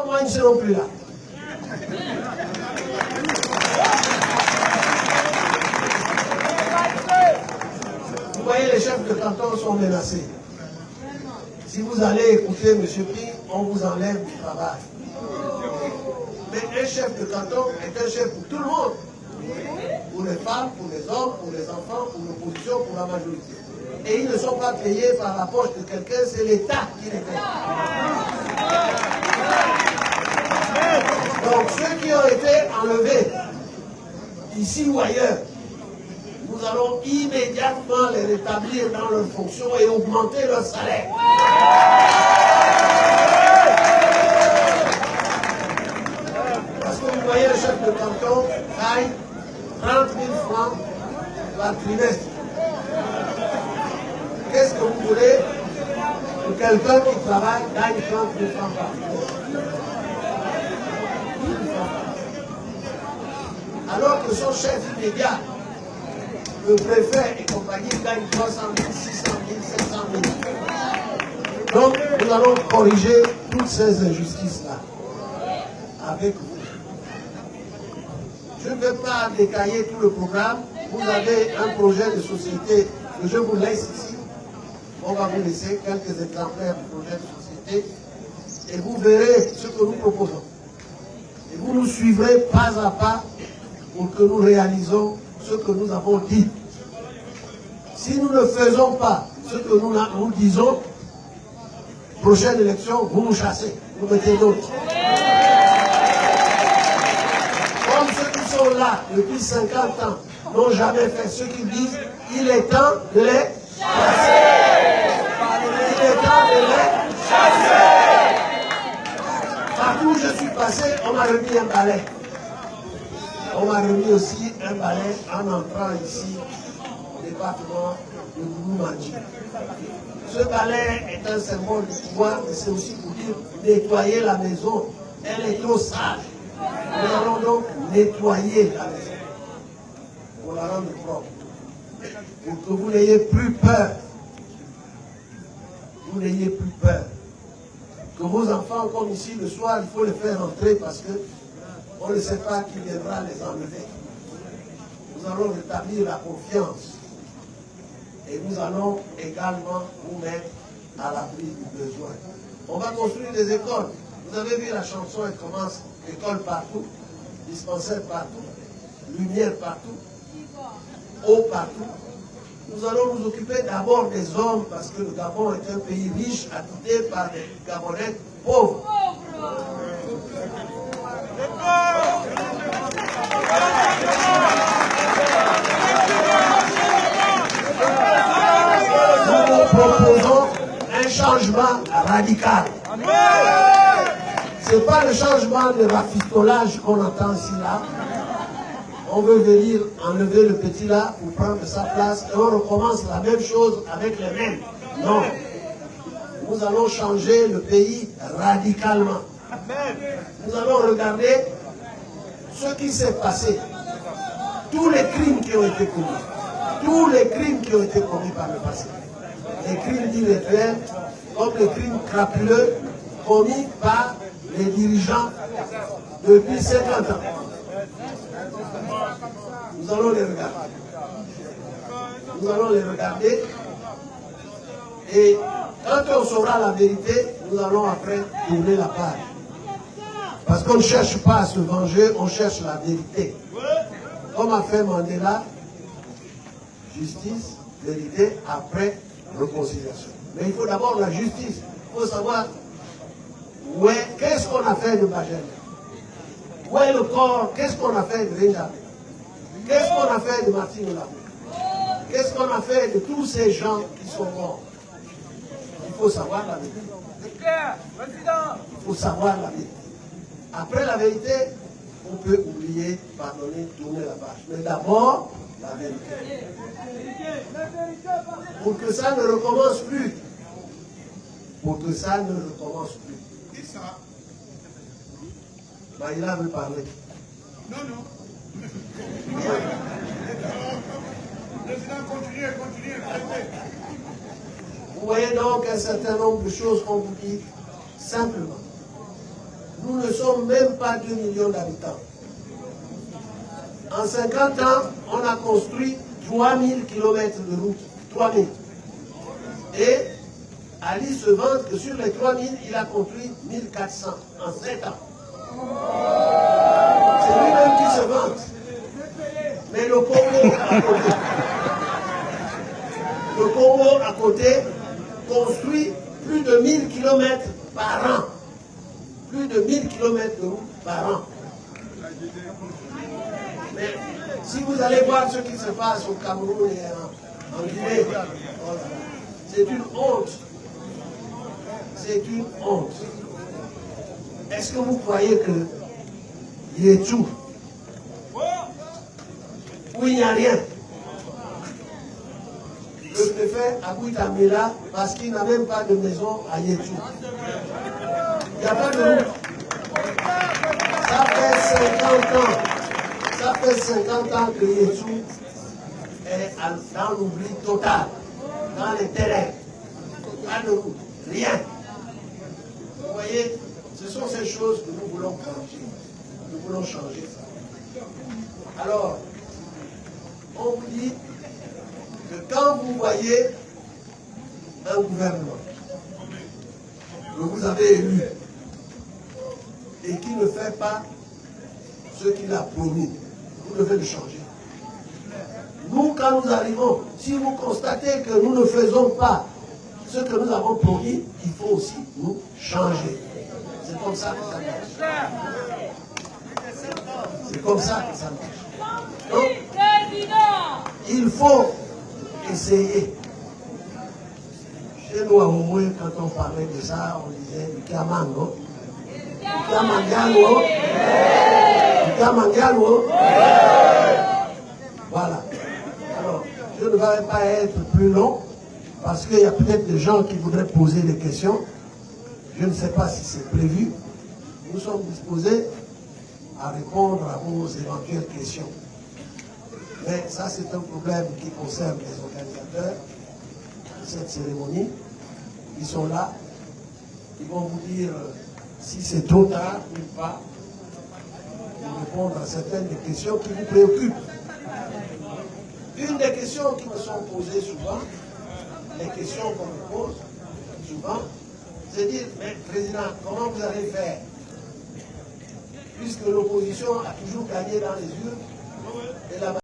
mois, ils ne seront plus là. Vous voyez, les chefs de canton sont menacés. Si vous allez écouter M. Pi, on vous enlève du travail. Mais un chef de canton est un chef pour tout le monde. Pour les femmes, pour les hommes, pour les enfants, pour l'opposition, pour la majorité. Et ils ne sont pas payés par la poche de quelqu'un, c'est l'État qui les paye. Donc ceux qui ont été enlevés, ici ou ailleurs, nous allons immédiatement les rétablir dans leurs fonctions et augmenter leur salaire. Parce que vous voyez, le chef de canton gagne 30 000 francs par trimestre. Qu'est-ce que vous voulez que quelqu'un qui travaille gagne 30 000 francs par trimestre? Alors que son chef immédiat, le préfet et compagnie, gagne 300 000, 600 000, 700 000. Donc, nous allons corriger toutes ces injustices-là avec vous. Je ne vais pas détailler tout le programme. Vous avez un projet de société que je vous laisse ici. On va vous laisser quelques exemplaires du projet de société et vous verrez ce que nous proposons. Et vous nous suivrez pas à pas pour que nous réalisons ce que nous avons dit. Si nous ne faisons pas ce que nous disons, prochaine élection, vous nous chassez, vous mettez d'autres. Comme ceux qui sont là depuis 50 ans n'ont jamais fait ce qu'ils disent, il est temps de les chasser. Il est temps de les chasser. Partout où je suis passé, on m'a remis un balai. On m'a remis aussi un balai en entrant ici au département de Gourou-Mandji. Ce balai est un symbole du pouvoir, mais c'est aussi pour dire nettoyer la maison. Elle est trop sale. Nous allons donc nettoyer la maison pour la rendre propre. Pour que vous n'ayez plus peur. Vous n'ayez plus peur. Que vos enfants, comme ici le soir, il faut les faire entrer parce que on ne sait pas qui viendra les enlever. Nous allons rétablir la confiance. Et nous allons également vous mettre à l'abri du besoin. On va construire des écoles. Vous avez vu la chanson, elle commence, école partout, dispensaire partout, lumière partout, eau partout. Nous allons nous occuper d'abord des hommes parce que le Gabon est un pays riche, habité par des Gabonais pauvres. Nous vous proposons un changement radical. Ce n'est pas le changement de rafistolage qu'on entend ici là. On veut venir enlever le petit là pour prendre sa place et on recommence la même chose avec les mêmes. Non. Nous allons changer le pays radicalement. Nous allons regarder ce qui s'est passé. Tous les crimes qui ont été commis. Tous les crimes qui ont été commis par le passé. Les crimes dits rituels, comme les crimes crapuleux commis par les dirigeants depuis 50 ans. Nous allons les regarder. Nous allons les regarder. Et quand on saura la vérité, nous allons après tourner la page. Parce qu'on ne cherche pas à se venger, on cherche la vérité. Comme a fait Mandela, justice, vérité, après réconciliation. Mais il faut d'abord la justice. Il faut savoir qu'est-ce qu'on a fait de Bajel. Où est le corps? Qu'est-ce qu'on a fait de Renjabé? Qu'est-ce qu'on a fait de Martin Olabé? Qu'est-ce qu'on a fait de tous ces gens qui sont morts? Il faut savoir la vérité. Il faut savoir la vérité. Après la vérité, on peut oublier, pardonner, tourner la page. Mais d'abord, la vérité. Pour que ça ne recommence plus. Pour que ça ne recommence plus. Qui ça? Maïla veut parler. Non, non. Président, continuez. Vous voyez donc un certain nombre de choses qu'on vous dit simplement. Nous nous ne sommes même pas 2 millions d'habitants. En 50 ans, on a construit 3000 km de route. 3000. Et Ali se vante que sur les 3000, il a construit 1400 en 7 ans. C'est lui-même qui se vante. Mais le Congo à côté, construit plus de 1000 km par an. Plus de 1000 km de route par an. Mais si vous allez voir ce qui se passe au Cameroun et en Guinée, c'est une honte. C'est une honte. Est-ce que vous croyez que Yétou, où il n'y a rien, le préfet habite à Mila parce qu'il n'a même pas de maison à Yétou. Il n'y a pas de route. Ça fait 50 ans. Ça fait 50 ans que Yétou est dans l'oubli total, dans les terrains. Pas de route, rien. Vous voyez, ce sont ces choses que nous voulons changer. Nous voulons changer ça. Alors, on vous dit que quand vous voyez un gouvernement que vous avez élu et qui ne fait pas ce qu'il a promis, vous devez le changer. Nous, quand nous arrivons, si vous constatez que nous ne faisons pas ce que nous avons promis, il faut aussi nous changer. C'est comme ça que ça marche. C'est comme ça que ça marche. Donc, il faut essayer. Chez nous, au moins, quand on parlait de ça, on disait du Kamango. Du Kamangalo. Du Kamangalo. Voilà. Alors, je ne vais pas être plus long, parce qu'il y a peut-être des gens qui voudraient poser des questions. Je ne sais pas si c'est prévu. Nous sommes disposés à répondre à vos éventuelles questions. Mais ça, c'est un problème qui concerne les organisateurs de cette cérémonie. Ils sont là. Ils vont vous dire si c'est trop tard ou pas pour répondre à certaines des questions qui vous préoccupent. Une des questions qui me sont posées souvent, les questions qu'on me pose souvent, c'est de dire, mais Président, comment vous allez faire? Puisque l'opposition a toujours gagné dans les urnes et la